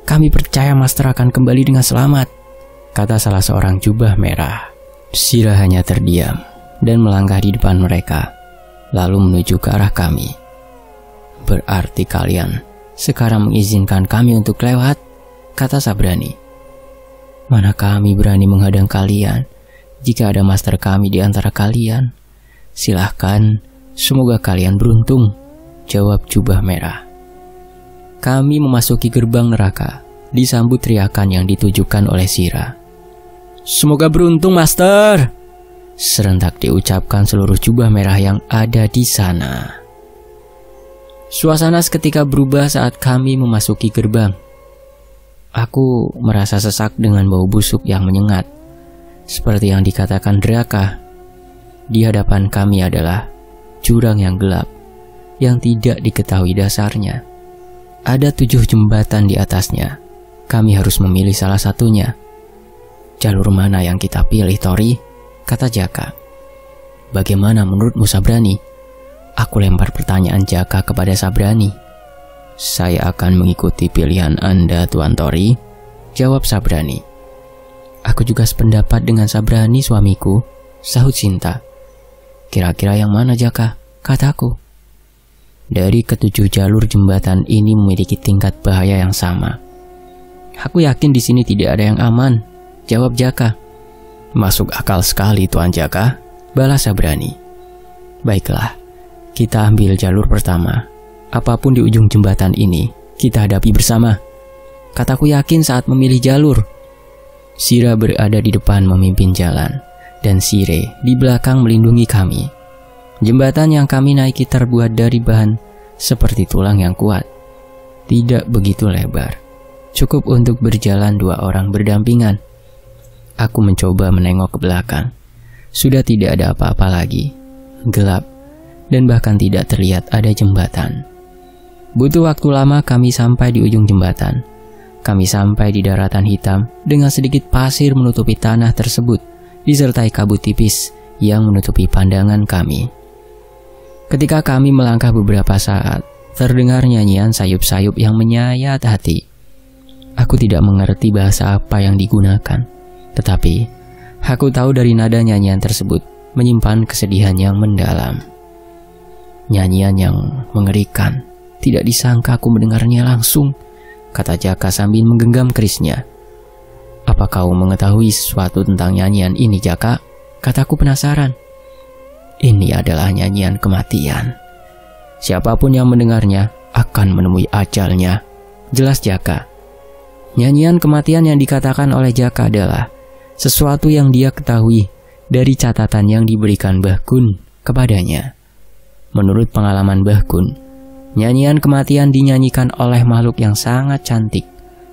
Kami percaya Master akan kembali dengan selamat, kata salah seorang jubah merah. Shira hanya terdiam dan melangkah di depan mereka, lalu menuju ke arah kami. Berarti kalian sekarang mengizinkan kami untuk lewat, kata Sabrani. Mana kami berani menghadang kalian jika ada Master kami di antara kalian. Silahkan, semoga kalian beruntung, jawab jubah merah. Kami memasuki gerbang neraka, disambut teriakan yang ditujukan oleh Shira. Semoga beruntung, Master! Serentak diucapkan seluruh jubah merah yang ada di sana. Suasana seketika berubah saat kami memasuki gerbang. Aku merasa sesak dengan bau busuk yang menyengat. Seperti yang dikatakan Draka, di hadapan kami adalah jurang yang gelap, yang tidak diketahui dasarnya. Ada 7 jembatan di atasnya. Kami harus memilih salah satunya. Jalur mana yang kita pilih, Tori? Kata Jaka. Bagaimana menurutmu, Sabrani? Aku lempar pertanyaan Jaka kepada Sabrani. Saya akan mengikuti pilihan Anda, Tuan Tori, jawab Sabrani. Aku juga sependapat dengan Sabrani, suamiku, sahut Sinta. Kira-kira yang mana, Jaka? Kataku. Dari ke-7 jalur jembatan ini memiliki tingkat bahaya yang sama. Aku yakin di sini tidak ada yang aman, jawab Jaka. Masuk akal sekali, Tuan Jaka, balas Sabrani. Baiklah, kita ambil jalur pertama. Apapun di ujung jembatan ini, kita hadapi bersama, kataku yakin saat memilih jalur. Shira berada di depan memimpin jalan, dan Shire di belakang melindungi kami. Jembatan yang kami naiki terbuat dari bahan seperti tulang yang kuat. Tidak begitu lebar, cukup untuk berjalan 2 orang berdampingan. Aku mencoba menengok ke belakang. Sudah tidak ada apa-apa lagi. Gelap, dan bahkan tidak terlihat ada jembatan. Butuh waktu lama kami sampai di ujung jembatan. Kami sampai di daratan hitam dengan sedikit pasir menutupi tanah tersebut, disertai kabut tipis yang menutupi pandangan kami. Ketika kami melangkah beberapa saat, terdengar nyanyian sayup-sayup yang menyayat hati. Aku tidak mengerti bahasa apa yang digunakan, tetapi aku tahu dari nada nyanyian tersebut menyimpan kesedihan yang mendalam. Nyanyian yang mengerikan, tidak disangka aku mendengarnya langsung, kata Jaka sambil menggenggam kerisnya. Apa kau mengetahui sesuatu tentang nyanyian ini, Jaka? Kataku penasaran. Ini adalah nyanyian kematian. Siapapun yang mendengarnya akan menemui ajalnya. Jelas Jaka. Nyanyian kematian yang dikatakan oleh Jaka adalah sesuatu yang dia ketahui dari catatan yang diberikan Mbah Kun kepadanya. Menurut pengalaman Mbah Kun, nyanyian kematian dinyanyikan oleh makhluk yang sangat cantik,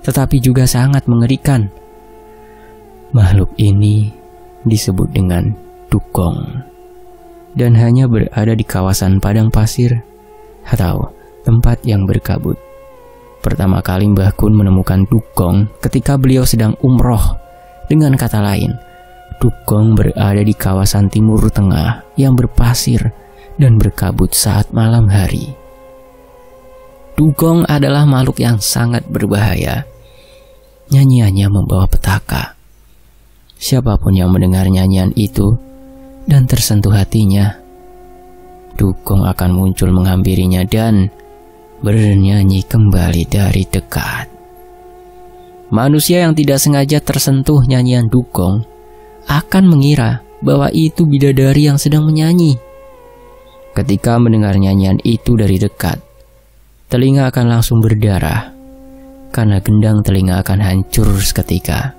tetapi juga sangat mengerikan. Makhluk ini disebut dengan dugong, dan hanya berada di kawasan padang pasir atau tempat yang berkabut. Pertama kali Mbah Kun menemukan dugong ketika beliau sedang umroh. Dengan kata lain, dugong berada di kawasan timur tengah yang berpasir dan berkabut saat malam hari. Dugong adalah makhluk yang sangat berbahaya. Nyanyiannya membawa petaka. Siapapun yang mendengar nyanyian itu dan tersentuh hatinya, dugong akan muncul menghampirinya dan bernyanyi kembali dari dekat. Manusia yang tidak sengaja tersentuh nyanyian dugong akan mengira bahwa itu bidadari yang sedang menyanyi. Ketika mendengar nyanyian itu dari dekat, telinga akan langsung berdarah, karena gendang telinga akan hancur seketika.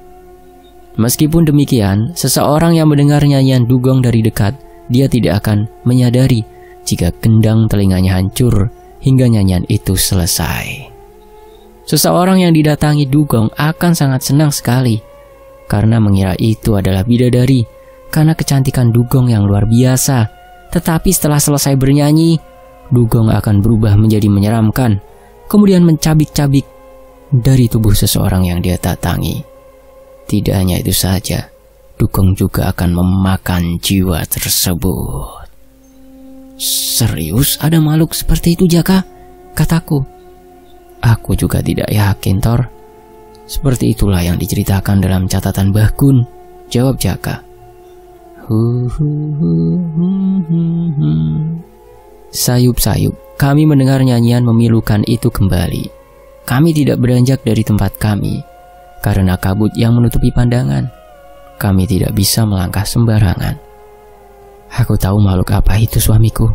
Meskipun demikian, seseorang yang mendengar nyanyian dugong dari dekat, dia tidak akan menyadari jika gendang telinganya hancur hingga nyanyian itu selesai. Seseorang yang didatangi dugong akan sangat senang sekali, karena mengira itu adalah bidadari, karena kecantikan dugong yang luar biasa. Tetapi setelah selesai bernyanyi, dugong akan berubah menjadi menyeramkan, kemudian mencabik-cabik dari tubuh seseorang yang dia datangi. Tidak hanya itu saja, dugong juga akan memakan jiwa tersebut. Serius ada makhluk seperti itu, Jaka? Kataku. Aku juga tidak yakin, Thor. Seperti itulah yang diceritakan dalam catatan Mbah Kun, jawab Jaka. Sayup-sayup, kami mendengar nyanyian memilukan itu kembali. Kami tidak beranjak dari tempat kami, karena kabut yang menutupi pandangan. Kami tidak bisa melangkah sembarangan. Aku tahu makhluk apa itu, suamiku.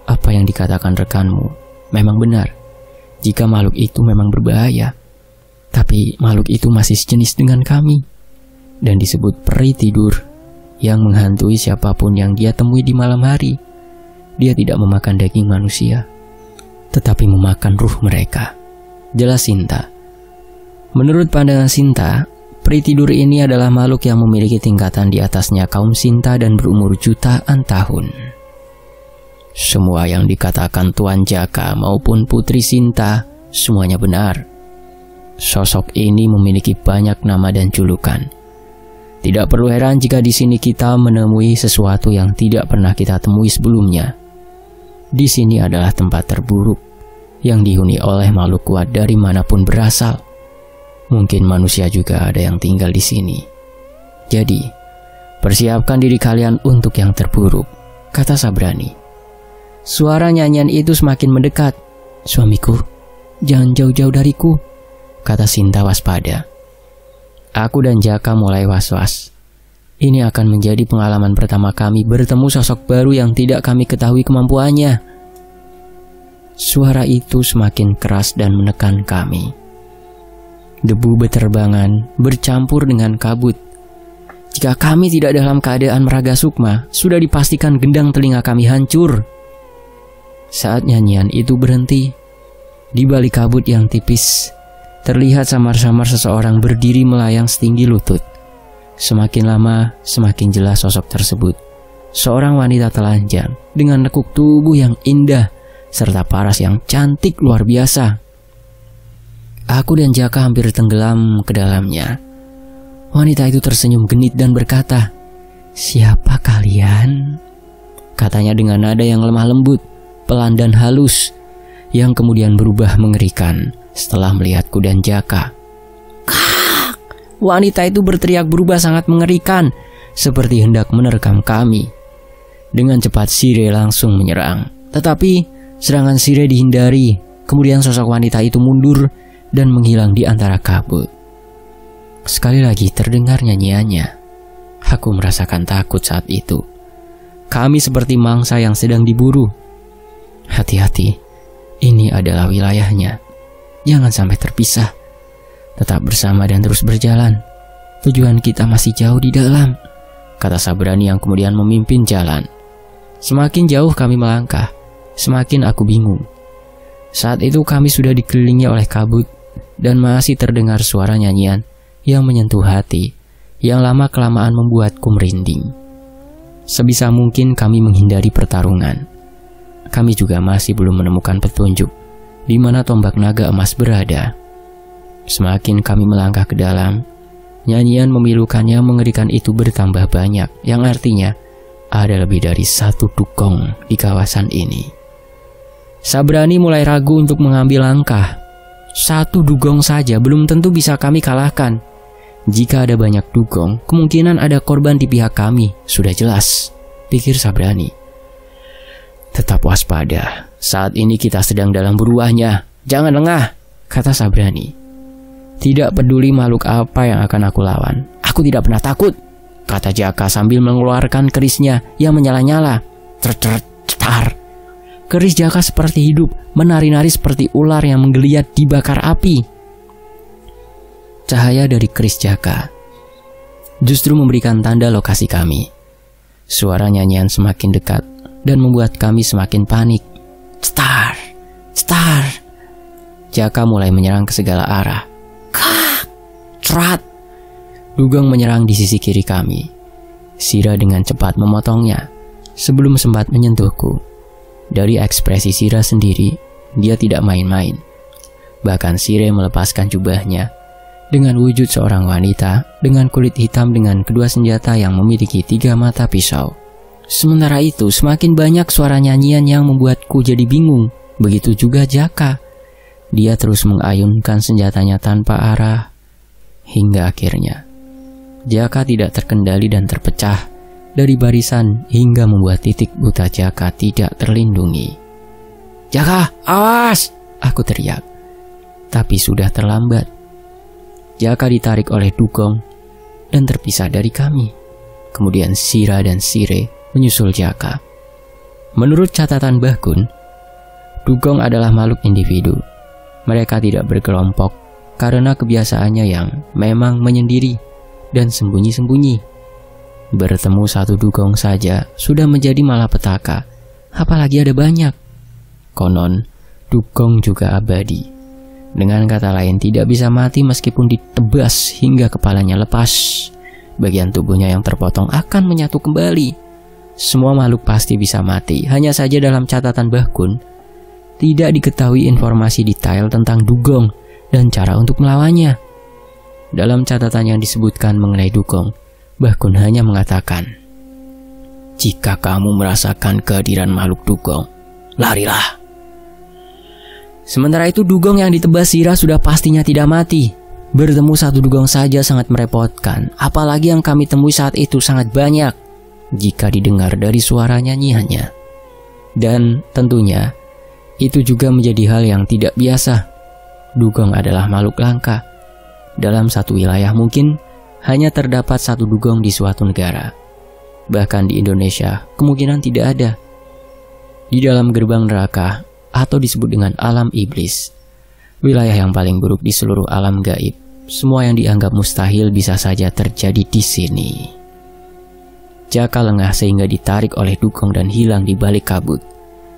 Apa yang dikatakan rekanmu memang benar. Jika makhluk itu memang berbahaya, tapi makhluk itu masih sejenis dengan kami, dan disebut peri tidur, yang menghantui siapapun yang dia temui di malam hari. Dia tidak memakan daging manusia, tetapi memakan ruh mereka. Jelas Sinta. Menurut pandangan Sinta, peri tidur ini adalah makhluk yang memiliki tingkatan di atasnya kaum Sinta dan berumur jutaan tahun. Semua yang dikatakan Tuan Jaka maupun Putri Sinta semuanya benar. Sosok ini memiliki banyak nama dan julukan. Tidak perlu heran jika di sini kita menemui sesuatu yang tidak pernah kita temui sebelumnya. Di sini adalah tempat terburuk yang dihuni oleh makhluk kuat dari manapun berasal. Mungkin manusia juga ada yang tinggal di sini. Jadi, persiapkan diri kalian untuk yang terburuk, kata Sabrani. Suara nyanyian itu semakin mendekat. Suamiku, jangan jauh-jauh dariku, kata Sinta waspada. Aku dan Jaka mulai was-was. Ini akan menjadi pengalaman pertama kami bertemu sosok baru yang tidak kami ketahui kemampuannya. Suara itu semakin keras dan menekan kami. Debu beterbangan bercampur dengan kabut. Jika kami tidak dalam keadaan meraga sukma, sudah dipastikan gendang telinga kami hancur. Saat nyanyian itu berhenti, di balik kabut yang tipis, terlihat samar-samar seseorang berdiri melayang setinggi lutut. Semakin lama, semakin jelas sosok tersebut. Seorang wanita telanjang dengan lekuk tubuh yang indah serta paras yang cantik luar biasa. Aku dan Jaka hampir tenggelam ke dalamnya. Wanita itu tersenyum genit dan berkata, "Siapa kalian?" Katanya dengan nada yang lemah lembut, pelan dan halus, yang kemudian berubah mengerikan setelah melihatku dan Jaka. "Kak!" Wanita itu berteriak berubah sangat mengerikan, seperti hendak menerkam kami. Dengan cepat Sire langsung menyerang, tetapi serangan Sire dihindari. Kemudian sosok wanita itu mundur dan menghilang di antara kabut. Sekali lagi terdengar nyanyiannya. Aku merasakan takut saat itu. Kami seperti mangsa yang sedang diburu. Hati-hati, ini adalah wilayahnya. Jangan sampai terpisah. Tetap bersama dan terus berjalan. Tujuan kita masih jauh di dalam, kata Sabrani yang kemudian memimpin jalan. Semakin jauh kami melangkah, semakin aku bingung. Saat itu kami sudah dikelilingi oleh kabut dan masih terdengar suara nyanyian yang menyentuh hati, yang lama-kelamaan membuatku merinding. Sebisa mungkin kami menghindari pertarungan. Kami juga masih belum menemukan petunjuk di mana tombak naga emas berada. Semakin kami melangkah ke dalam, nyanyian memilukannya mengerikan itu bertambah banyak, yang artinya ada lebih dari satu dugong di kawasan ini. Sabrani mulai ragu untuk mengambil langkah. Satu dugong saja belum tentu bisa kami kalahkan. Jika ada banyak dugong, kemungkinan ada korban di pihak kami, sudah jelas, pikir Sabrani. Tetap waspada, saat ini kita sedang dalam buruannya. Jangan lengah, kata Sabrani. Tidak peduli makhluk apa yang akan aku lawan, aku tidak pernah takut, kata Jaka sambil mengeluarkan kerisnya yang menyala-nyala. Cetar. Keris Jaka seperti hidup, menari-nari seperti ular yang menggeliat dibakar api. Cahaya dari keris Jaka justru memberikan tanda lokasi kami. Suara nyanyian semakin dekat dan membuat kami semakin panik. Cetar. Jaka mulai menyerang ke segala arah. Kak! Cerat! Dugong menyerang di sisi kiri kami. Sira dengan cepat memotongnya sebelum sempat menyentuhku. Dari ekspresi Sira sendiri, dia tidak main-main. Bahkan Sire melepaskan jubahnya dengan wujud seorang wanita dengan kulit hitam dengan kedua senjata yang memiliki 3 mata pisau. Sementara itu, semakin banyak suara nyanyian yang membuatku jadi bingung. Begitu juga Jaka. Dia terus mengayunkan senjatanya tanpa arah. Hingga akhirnya Jaka tidak terkendali dan terpecah dari barisan hingga membuat titik buta Jaka tidak terlindungi. "Jaka, awas!" aku teriak. Tapi sudah terlambat. Jaka ditarik oleh dugong dan terpisah dari kami. Kemudian Sira dan Sire menyusul Jaka. Menurut catatan Bahkun, dugong adalah makhluk individu. Mereka tidak berkelompok karena kebiasaannya yang memang menyendiri dan sembunyi-sembunyi. Bertemu satu dugong saja sudah menjadi malapetaka, apalagi ada banyak. Konon, dugong juga abadi. Dengan kata lain, tidak bisa mati meskipun ditebas hingga kepalanya lepas. Bagian tubuhnya yang terpotong akan menyatu kembali. Semua makhluk pasti bisa mati. Hanya saja dalam catatan Bahkun, tidak diketahui informasi detail tentang dugong dan cara untuk melawannya. Dalam catatan yang disebutkan mengenai dugong, Bahkun hanya mengatakan, "Jika kamu merasakan kehadiran makhluk dugong, larilah." Sementara itu dugong yang ditebas Sira sudah pastinya tidak mati. Bertemu satu dugong saja sangat merepotkan, apalagi yang kami temui saat itu sangat banyak jika didengar dari suara nyanyiannya. Dan tentunya itu juga menjadi hal yang tidak biasa. Dugong adalah makhluk langka. Dalam satu wilayah mungkin hanya terdapat satu dugong di suatu negara. Bahkan di Indonesia kemungkinan tidak ada. Di dalam gerbang neraka atau disebut dengan alam iblis, wilayah yang paling buruk di seluruh alam gaib, semua yang dianggap mustahil bisa saja terjadi di sini. Jaka lengah sehingga ditarik oleh dugong dan hilang di balik kabut.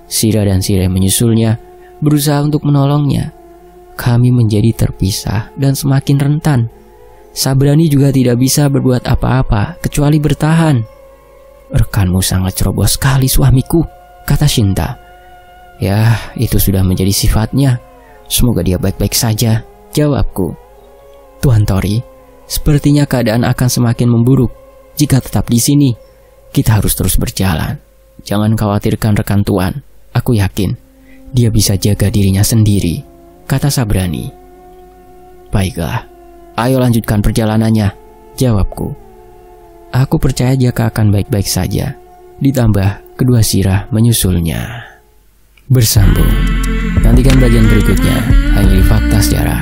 Sira dan Sire menyusulnya, berusaha untuk menolongnya. Kami menjadi terpisah dan semakin rentan. Sabrani juga tidak bisa berbuat apa-apa kecuali bertahan. Rekanmu sangat ceroboh sekali suamiku, kata Shinta. Ya, itu sudah menjadi sifatnya. Semoga dia baik-baik saja, jawabku. Tuan Tori, sepertinya keadaan akan semakin memburuk jika tetap di sini. Kita harus terus berjalan. Jangan khawatirkan rekan Tuan. Aku yakin dia bisa jaga dirinya sendiri, kata Sabrani. Baiklah, ayo lanjutkan perjalanannya, jawabku. Aku percaya Jaka akan baik-baik saja. Ditambah kedua sirah menyusulnya. Bersambung. Nantikan bagian berikutnya hanya di Fakta Sejarah.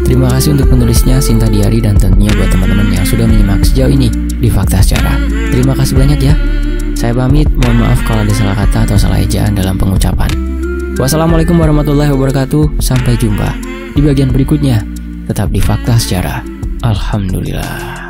Terima kasih untuk penulisnya Sinta Diari dan tentunya buat teman-teman yang sudah menyimak sejauh ini di Fakta Sejarah. Terima kasih banyak ya. Saya pamit, mohon maaf kalau ada salah kata atau salah ejaan dalam pengucapan. Wassalamualaikum warahmatullahi wabarakatuh. Sampai jumpa di bagian berikutnya. Tetap di Fakta Sejarah. Alhamdulillah.